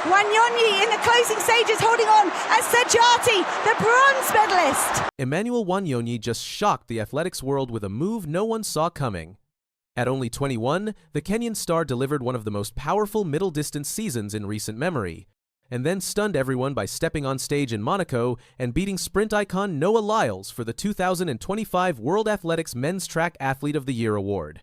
Wanyonyi in the closing stages holding on as Sajati, the bronze medalist. Emmanuel Wanyonyi just shocked the athletics world with a move no one saw coming. At only 21, the Kenyan star delivered one of the most powerful middle-distance seasons in recent memory, and then stunned everyone by stepping on stage in Monaco and beating sprint icon Noah Lyles for the 2025 World Athletics Men's Track Athlete of the Year award.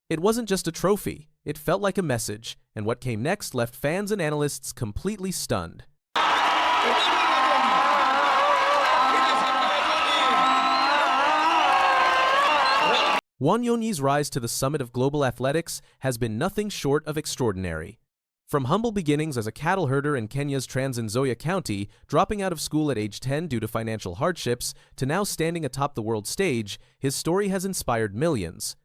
It wasn't just a trophy, it felt like a message, and what came next left fans and analysts completely stunned. Wanyonyi's rise to the summit of global athletics has been nothing short of extraordinary. From humble beginnings as a cattle herder in Kenya's Trans-Nzoia county, dropping out of school at age 10 due to financial hardships, to now standing atop the world stage, his story has inspired millions.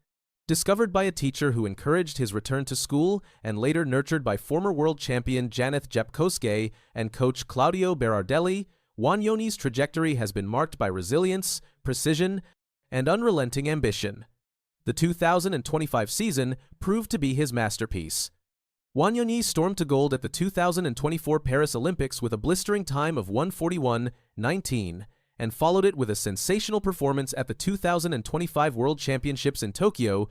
Discovered by a teacher who encouraged his return to school and later nurtured by former world champion Janeth Jepkosgei and coach Claudio Berardelli, Wanyonyi's trajectory has been marked by resilience, precision, and unrelenting ambition. The 2025 season proved to be his masterpiece. Wanyonyi stormed to gold at the 2024 Paris Olympics with a blistering time of 1:41.19 and followed it with a sensational performance at the 2025 World Championships in Tokyo,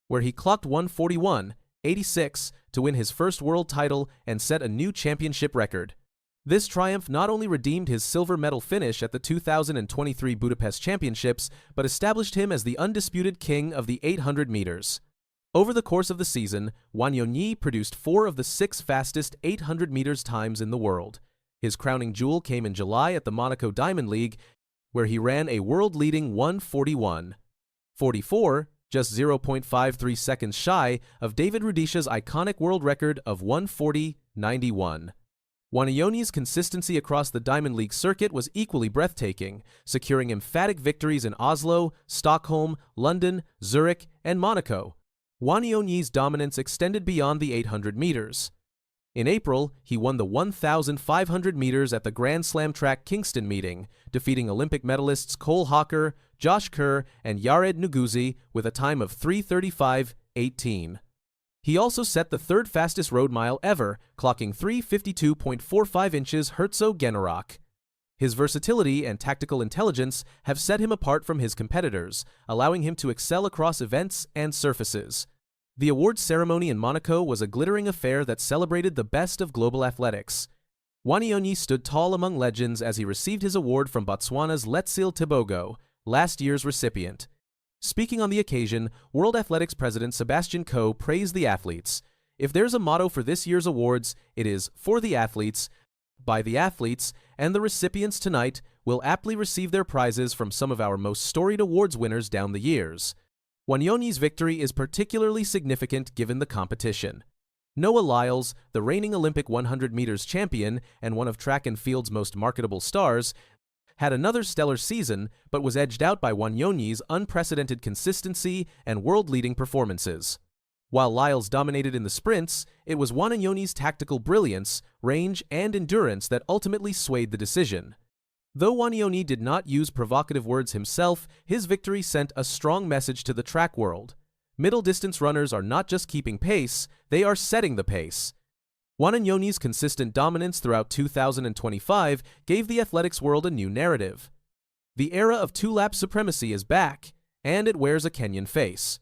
where he clocked 1:41.86 to win his first world title and set a new championship record. This triumph not only redeemed his silver medal finish at the 2023 Budapest Championships, but established him as the undisputed king of the 800 meters. Over the course of the season, Wanyonyi produced 4 of the 6 fastest 800 meters times in the world. His crowning jewel came in July at the Monaco Diamond League, where he ran a world-leading 1:41.44, just 0.53 seconds shy of David Rudisha's iconic world record of 1:40.91. Wanyonyi's consistency across the Diamond League circuit was equally breathtaking, securing emphatic victories in Oslo, Stockholm, London, Zurich, and Monaco. Wanyonyi's dominance extended beyond the 800 meters. In April, he won the 1,500 meters at the Grand Slam track Kingston meeting, defeating Olympic medalists Cole Hawker, Josh Kerr, and Yared Nuguse with a time of 3:35.18. He also set the 3rd fastest road mile ever, clocking 3:52.45 inches Herzog-Generach. His versatility and tactical intelligence have set him apart from his competitors, allowing him to excel across events and surfaces. The awards ceremony in Monaco was a glittering affair that celebrated the best of global athletics. Wanyonyi stood tall among legends as he received his award from Botswana's Letsil Tebogo, last year's recipient. Speaking on the occasion, World Athletics President Sebastian Coe praised the athletes. If there's a motto for this year's awards, it is for the athletes, by the athletes, and the recipients tonight will aptly receive their prizes from some of our most storied awards winners down the years. Wanyonyi's victory is particularly significant given the competition. Noah Lyles, the reigning Olympic 100 meters champion and one of track and field's most marketable stars, had another stellar season but was edged out by Wanyonyi's unprecedented consistency and world-leading performances. While Lyles dominated in the sprints, it was Wanyonyi's tactical brilliance, range, and endurance that ultimately swayed the decision. Though Wanyonyi did not use provocative words himself, his victory sent a strong message to the track world. Middle-distance runners are not just keeping pace, they are setting the pace. Wanyonyi's consistent dominance throughout 2025 gave the athletics world a new narrative. The era of 2-lap supremacy is back, and it wears a Kenyan face.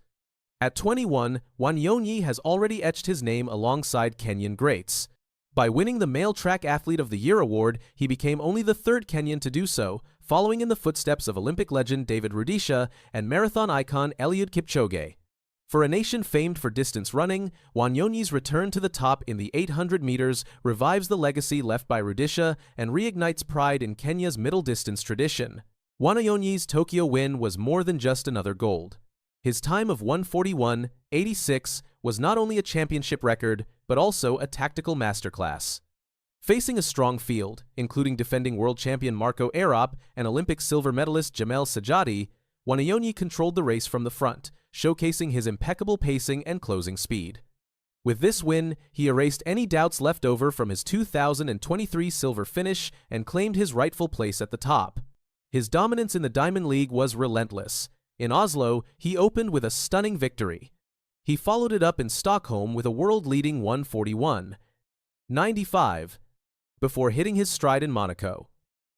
At 21, Wanyonyi has already etched his name alongside Kenyan greats. By winning the Male Track Athlete of the Year award, he became only the 3rd Kenyan to do so, following in the footsteps of Olympic legend David Rudisha and marathon icon Eliud Kipchoge. For a nation famed for distance running, Wanyonyi's return to the top in the 800 meters revives the legacy left by Rudisha and reignites pride in Kenya's middle-distance tradition. Wanyonyi's Tokyo win was more than just another gold. His time of 1:41.86 was not only a championship record, but also a tactical masterclass. Facing a strong field, including defending world champion Marco Arop and Olympic silver medalist Jamel Sajati, Wanyonyi controlled the race from the front, showcasing his impeccable pacing and closing speed. With this win, he erased any doubts left over from his 2023 silver finish and claimed his rightful place at the top. His dominance in the Diamond League was relentless. In Oslo, he opened with a stunning victory. He followed it up in Stockholm with a world-leading 1:41. 95, before hitting his stride in Monaco.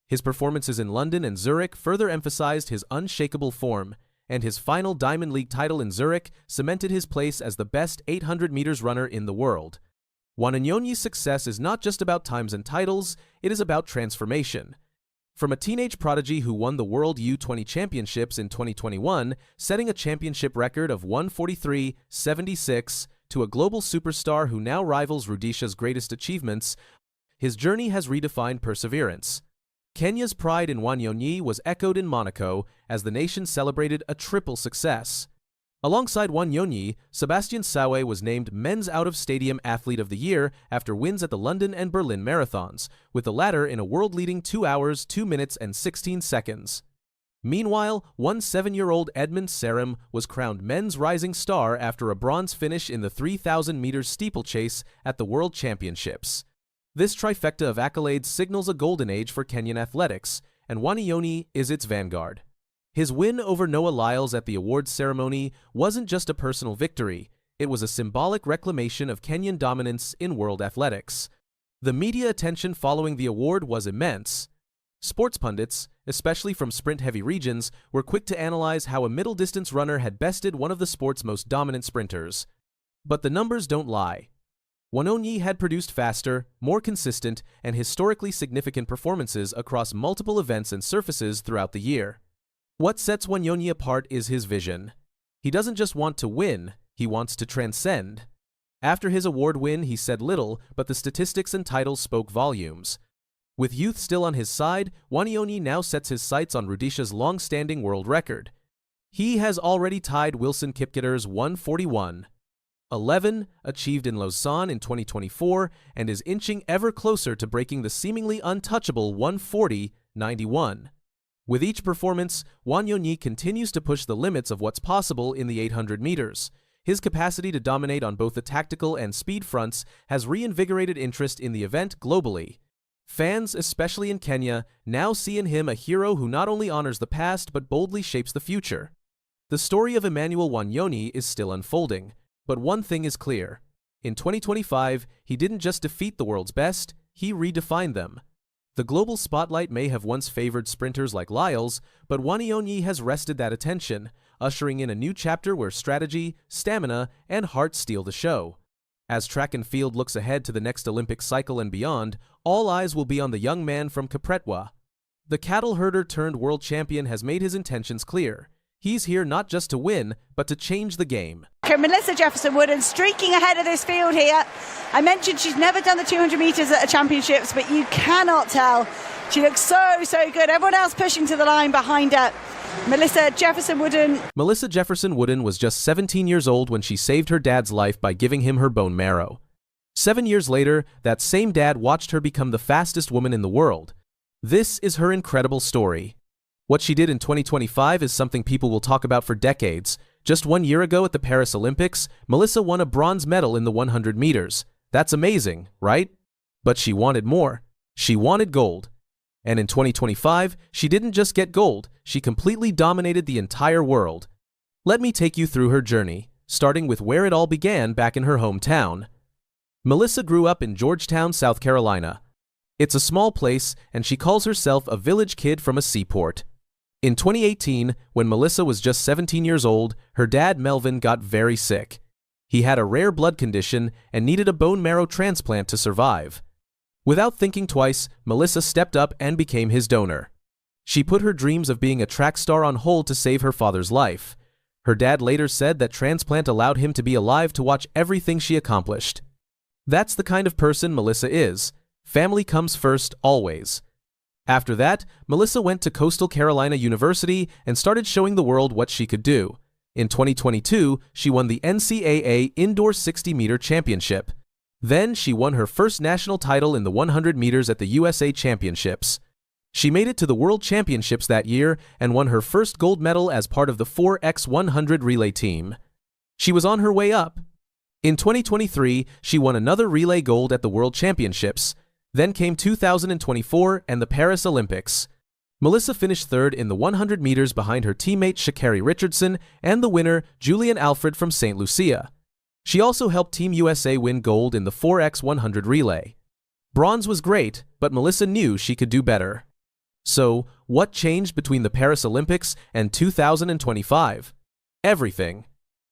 His performances in London and Zurich further emphasized his unshakable form, and his final Diamond League title in Zurich cemented his place as the best 800 meters runner in the world. Wanyonyi's success is not just about times and titles, it is about transformation. From a teenage prodigy who won the World U20 Championships in 2021, setting a championship record of 1:43.76, to a global superstar who now rivals Rudisha's greatest achievements, his journey has redefined perseverance. Kenya's pride in Wanyonyi was echoed in Monaco as the nation celebrated a triple success. Alongside Wanyonyi, Sebastian Sawe was named Men's Out-of-Stadium Athlete of the Year after wins at the London and Berlin marathons, with the latter in a world-leading 2 hours, 2 minutes, and 16 seconds. Meanwhile, 7-year-old Edmund Serim was crowned Men's Rising Star after a bronze finish in the 3,000 meters steeplechase at the World Championships. This trifecta of accolades signals a golden age for Kenyan athletics, and Wanyonyi is its vanguard. His win over Noah Lyles at the awards ceremony wasn't just a personal victory, it was a symbolic reclamation of Kenyan dominance in world athletics. The media attention following the award was immense. Sports pundits, especially from sprint-heavy regions, were quick to analyze how a middle-distance runner had bested one of the sport's most dominant sprinters. But the numbers don't lie. Wanyonyi had produced faster, more consistent, and historically significant performances across multiple events and surfaces throughout the year. What sets Wanyonyi apart is his vision. He doesn't just want to win, he wants to transcend. After his award win, he said little, but the statistics and titles spoke volumes. With youth still on his side, Wanyonyi now sets his sights on Rudisha's long-standing world record. He has already tied Wilson Kipketer's 1:41.11, achieved in Lausanne in 2024, and is inching ever closer to breaking the seemingly untouchable 1:40.91. With each performance, Wanyonyi continues to push the limits of what's possible in the 800 meters. His capacity to dominate on both the tactical and speed fronts has reinvigorated interest in the event globally. Fans, especially in Kenya, now see in him a hero who not only honors the past but boldly shapes the future. The story of Emmanuel Wanyonyi is still unfolding, but one thing is clear. In 2025, he didn't just defeat the world's best, he redefined them. The global spotlight may have once favored sprinters like Lyles, but Wanyonyi has wrested that attention, ushering in a new chapter where strategy, stamina, and heart steal the show. As track and field looks ahead to the next Olympic cycle and beyond, all eyes will be on the young man from Kapretwa. The cattle herder turned world champion has made his intentions clear. He's here not just to win, but to change the game. Melissa Jefferson-Wooden streaking ahead of this field here. I mentioned she's never done the 200 metres at a championships, but you cannot tell. She looks so good. Everyone else pushing to the line behind her. Melissa Jefferson-Wooden was just 17 years old when she saved her dad's life by giving him her bone marrow. 7 years later, that same dad watched her become the fastest woman in the world. This is her incredible story. What she did in 2025 is something people will talk about for decades. Just 1 year ago at the Paris Olympics, Melissa won a bronze medal in the 100 meters. That's amazing, right? But she wanted more. She wanted gold. And in 2025, she didn't just get gold, she completely dominated the entire world. Let me take you through her journey, starting with where it all began back in her hometown. Melissa grew up in Georgetown, South Carolina. It's a small place, and she calls herself a village kid from a seaport. In 2018, when Melissa was just 17 years old, her dad Melvin got very sick. He had a rare blood condition and needed a bone marrow transplant to survive. Without thinking twice, Melissa stepped up and became his donor. She put her dreams of being a track star on hold to save her father's life. Her dad later said that transplant allowed him to be alive to watch everything she accomplished. That's the kind of person Melissa is. Family comes first, always. After that, Melissa went to Coastal Carolina University and started showing the world what she could do. In 2022, she won the NCAA Indoor 60-meter championship. Then she won her first national title in the 100 meters at the USA Championships. She made it to the World Championships that year and won her first gold medal as part of the 4x100 relay team. She was on her way up. In 2023, she won another relay gold at the World Championships. Then came 2024 and the Paris Olympics. Melissa finished third in the 100 meters behind her teammate Sha'Carri Richardson and the winner Julian Alfred from St. Lucia. She also helped Team USA win gold in the 4x100 relay. Bronze was great, but Melissa knew she could do better. So, what changed between the Paris Olympics and 2025? Everything.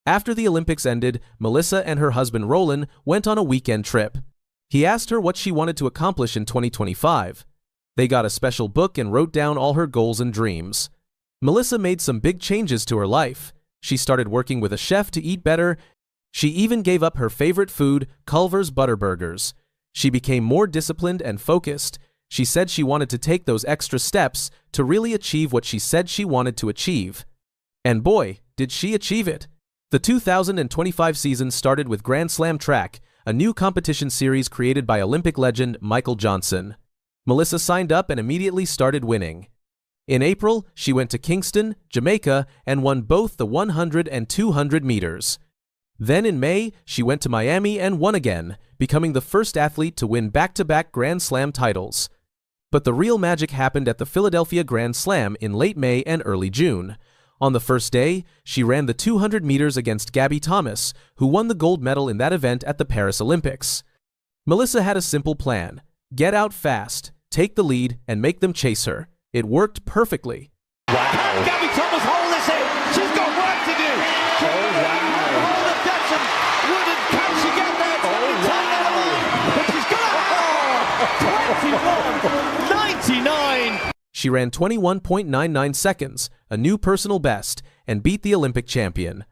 After the Olympics ended, Melissa and her husband Roland went on a weekend trip. He asked her what she wanted to accomplish in 2025. They got a special book and wrote down all her goals and dreams. Melissa made some big changes to her life. She started working with a chef to eat better. She even gave up her favorite food, Culver's Butterburgers. She became more disciplined and focused. She said she wanted to take those extra steps to really achieve what she said she wanted to achieve. And boy, did she achieve it. The 2025 season started with Grand Slam Track, a new competition series created by Olympic legend Michael Johnson. Melissa signed up and immediately started winning. In April, she went to Kingston, Jamaica, and won both the 100 and 200 meters. Then in May, she went to Miami and won again, becoming the first athlete to win back-to-back Grand Slam titles. But the real magic happened at the Philadelphia Grand Slam in late May and early June. On the first day, she ran the 200 meters against Gabby Thomas, who won the gold medal in that event at the Paris Olympics. Melissa had a simple plan: get out fast, take the lead, and make them chase her. It worked perfectly. Wow. Can Gabby Thomas hold this in? She's got work to do. Hold the Jefferson. Wouldn't can she get there? It's going to be tight down the line. But she's got 21.99. She ran 21.99 seconds, a new personal best, and beat the Olympic champion.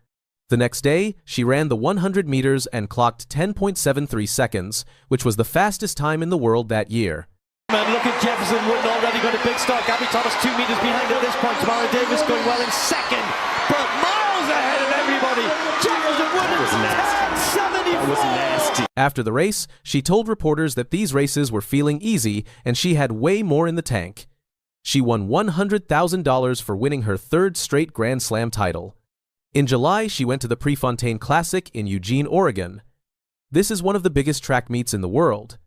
The next day, she ran the 100 meters and clocked 10.73 seconds, which was the fastest time in the world that year. And look at Jefferson. Wooden already got a big start. Gabby Thomas 2 meters behind at this point. Tamara Davis going well in second, but miles ahead of everybody. Jefferson Wooden 10.74. After the race, she told reporters that these races were feeling easy and she had way more in the tank. She won $100,000 for winning her third straight Grand Slam title. In July, she went to the Prefontaine Classic in Eugene, Oregon. This is one of the biggest track meets in the world.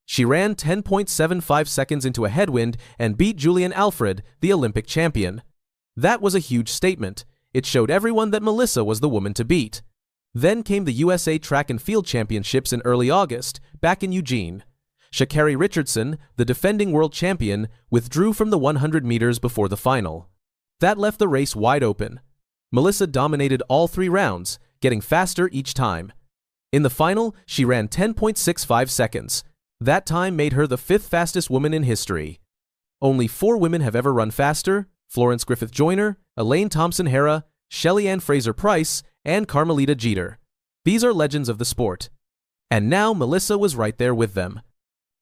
She ran 10.75 seconds into a headwind and beat Julian Alfred, the Olympic champion. That was a huge statement. It showed everyone that Melissa was the woman to beat. Then came the USA Track and Field Championships in early August, back in Eugene. Sha'Carri Richardson, the defending world champion, withdrew from the 100 meters before the final. That left the race wide open. Melissa dominated all 3 rounds, getting faster each time. In the final, she ran 10.65 seconds. That time made her the 5th fastest woman in history. Only 4 women have ever run faster: Florence Griffith Joyner, Elaine Thompson-Herah, Shelly Ann Fraser-Price, and Carmelita Jeter. These are legends of the sport. And now Melissa was right there with them.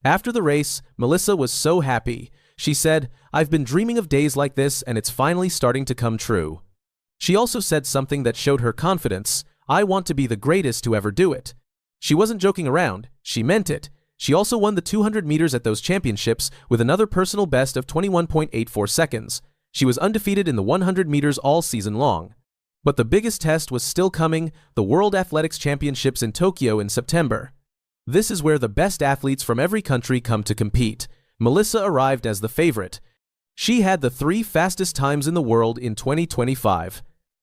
After the race, Melissa was so happy. She said, "I've been dreaming of days like this and it's finally starting to come true." She also said something that showed her confidence: "I want to be the greatest to ever do it." She wasn't joking around, she meant it. She also won the 200 meters at those championships with another personal best of 21.84 seconds. She was undefeated in the 100 meters all season long. But the biggest test was still coming: the World Athletics Championships in Tokyo in September. This is where the best athletes from every country come to compete. Melissa arrived as the favorite. She had the 3 fastest times in the world in 2025.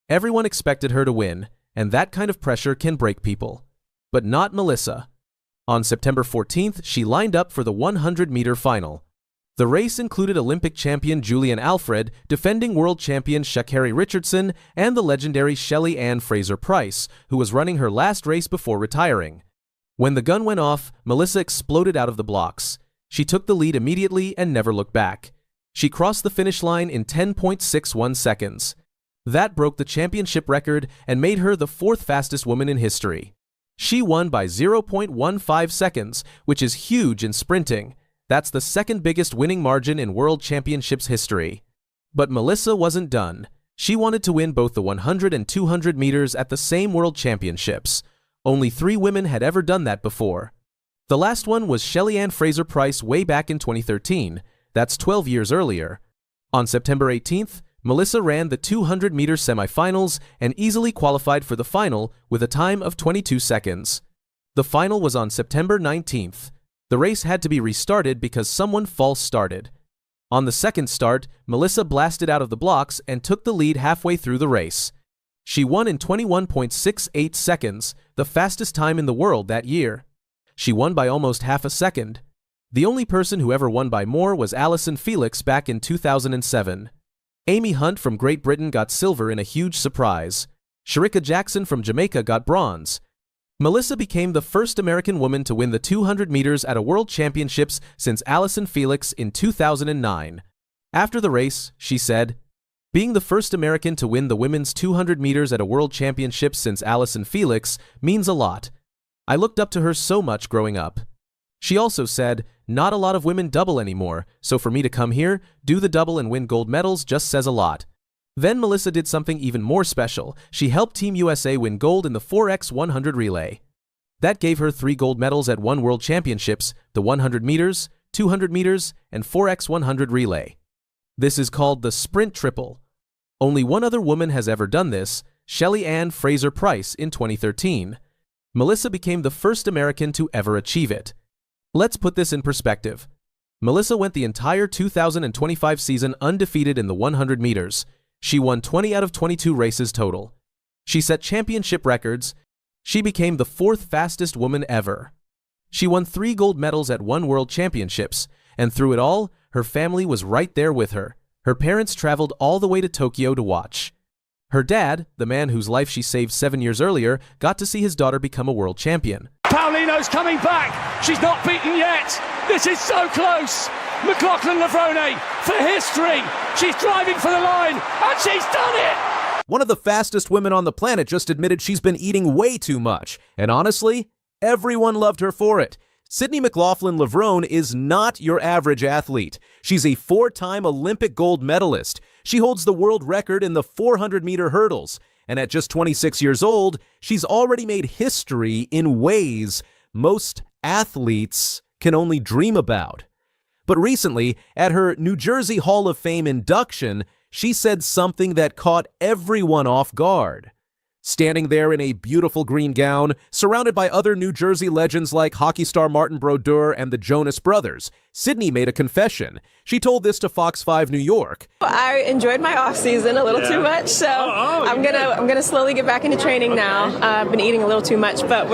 Everyone expected her to win, and that kind of pressure can break people. But not Melissa. On September 14th, she lined up for the 100-meter final. The race included Olympic champion Julian Alfred, defending world champion Sha'Carri Richardson, and the legendary Shelly Ann Fraser-Price, who was running her last race before retiring. When the gun went off, Melissa exploded out of the blocks. She took the lead immediately and never looked back. She crossed the finish line in 10.61 seconds. That broke the championship record and made her the 4th fastest woman in history. She won by 0.15 seconds, which is huge in sprinting. That's the 2nd biggest winning margin in World Championships history. But Melissa wasn't done. She wanted to win both the 100 and 200 meters at the same World Championships. Only 3 women had ever done that before. The last one was Shelly Ann Fraser-Price way back in 2013. That's 12 years earlier. On September 18th, Melissa ran the 200-meter semifinals and easily qualified for the final with a time of 22 seconds. The final was on September 19th. The race had to be restarted because someone false started. On the second start, Melissa blasted out of the blocks and took the lead halfway through the race. She won in 21.68 seconds, the fastest time in the world that year. She won by almost half a second. The only person who ever won by more was Allyson Felix back in 2007. Amy Hunt from Great Britain got silver in a huge surprise. Shericka Jackson from Jamaica got bronze. Melissa became the first American woman to win the 200 meters at a World Championships since Allyson Felix in 2009. After the race, she said, "Being the first American to win the women's 200 meters at a World Championships since Allyson Felix means a lot. I looked up to her so much growing up." She also said, "Not a lot of women double anymore, so for me to come here, do the double and win gold medals just says a lot." Then Melissa did something even more special. She helped Team USA win gold in the 4x100 relay. That gave her 3 gold medals at one World Championships, the 100 meters, 200 meters, and 4x100 relay. This is called the sprint triple. Only one other woman has ever done this, Shelly Ann Fraser-Pryce in 2013. Melissa became the first American to ever achieve it. Let's put this in perspective. Melissa went the entire 2025 season undefeated in the 100 meters. She won 20 out of 22 races total. She set championship records. She became the 4th fastest woman ever. She won 3 gold medals at one World Championships, and through it all, her family was right there with her. Her parents traveled all the way to Tokyo to watch. Her dad, the man whose life she saved 7 years earlier, got to see his daughter become a world champion. Paulino's coming back. She's not beaten yet. This is so close. McLaughlin-Levrone for history. She's driving for the line, and she's done it. One of the fastest women on the planet just admitted she's been eating way too much. And honestly, everyone loved her for it. Sydney McLaughlin-Levrone is not your average athlete. She's a 4-time Olympic gold medalist. She holds the world record in the 400-meter hurdles. And at just 26 years old, she's already made history in ways most athletes can only dream about. But recently, at her New Jersey Hall of Fame induction, she said something that caught everyone off guard. Standing there in a beautiful green gown, surrounded by other New Jersey legends like hockey star Martin Brodeur and the Jonas Brothers, Sydney made a confession. She told this to Fox 5 New York. I enjoyed my off season a little too much, so I'm gonna slowly get back into training now. I've been eating a little too much, but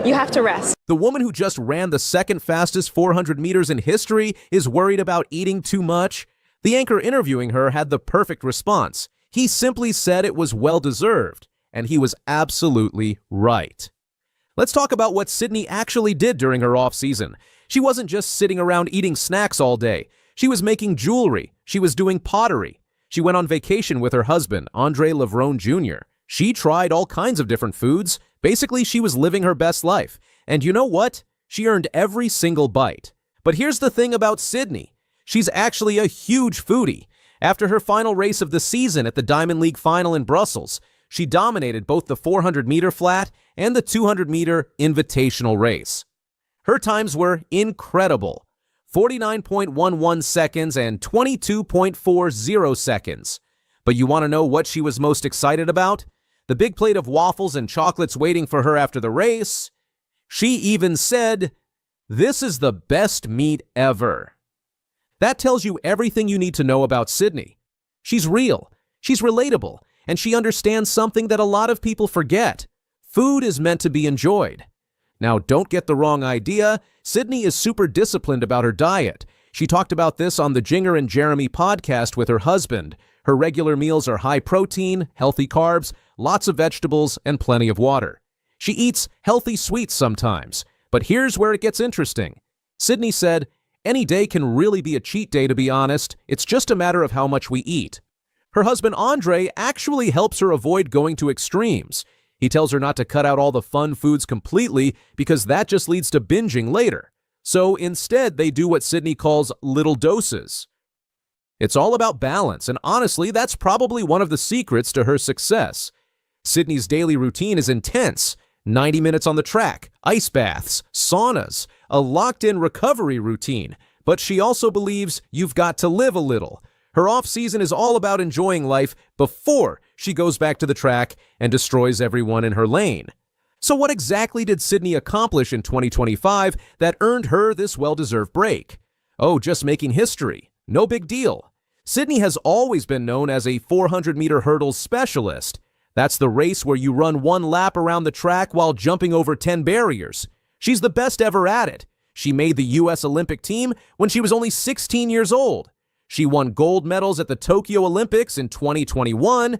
you have to rest. The woman who just ran the second fastest 400 meters in history is worried about eating too much. The anchor interviewing her had the perfect response. He simply said it was well-deserved. And he was absolutely right. Let's talk about what Sydney actually did during her off-season. She wasn't just sitting around eating snacks all day. She was making jewelry. She was doing pottery. She went on vacation with her husband, Andre Levrone Jr. She tried all kinds of different foods. Basically, she was living her best life. And you know what? She earned every single bite. But here's the thing about Sydney. She's actually a huge foodie. After her final race of the season at the Diamond League final in Brussels, she dominated both the 400-meter flat and the 200-meter invitational race. Her times were incredible, 49.11 seconds and 22.40 seconds. But you want to know what she was most excited about? The big plate of waffles and chocolates waiting for her after the race. She even said, "This is the best meat ever." That tells you everything you need to know about Sydney. She's real, she's relatable, and she understands something that a lot of people forget. Food is meant to be enjoyed. Now, don't get the wrong idea. Sydney is super disciplined about her diet. She talked about this on the Jinger and Jeremy podcast with her husband. Her regular meals are high protein, healthy carbs, lots of vegetables, and plenty of water. She eats healthy sweets sometimes. But here's where it gets interesting. Sydney said, "Any day can really be a cheat day, to be honest. It's just a matter of how much we eat." Her husband Andre actually helps her avoid going to extremes. He tells her not to cut out all the fun foods completely because that just leads to binging later. So instead, they do what Sydney calls little doses. It's all about balance, and honestly, that's probably one of the secrets to her success. Sydney's daily routine is intense. 90 minutes on the track, ice baths, saunas, a locked-in recovery routine. But she also believes you've got to live a little. Her off-season is all about enjoying life before she goes back to the track and destroys everyone in her lane. So what exactly did Sydney accomplish in 2025 that earned her this well-deserved break? Oh, just making history. No big deal. Sydney has always been known as a 400-meter hurdles specialist. That's the race where you run one lap around the track while jumping over 10 barriers. She's the best ever at it. She made the U.S. Olympic team when she was only 16 years old. She won gold medals at the Tokyo Olympics in 2021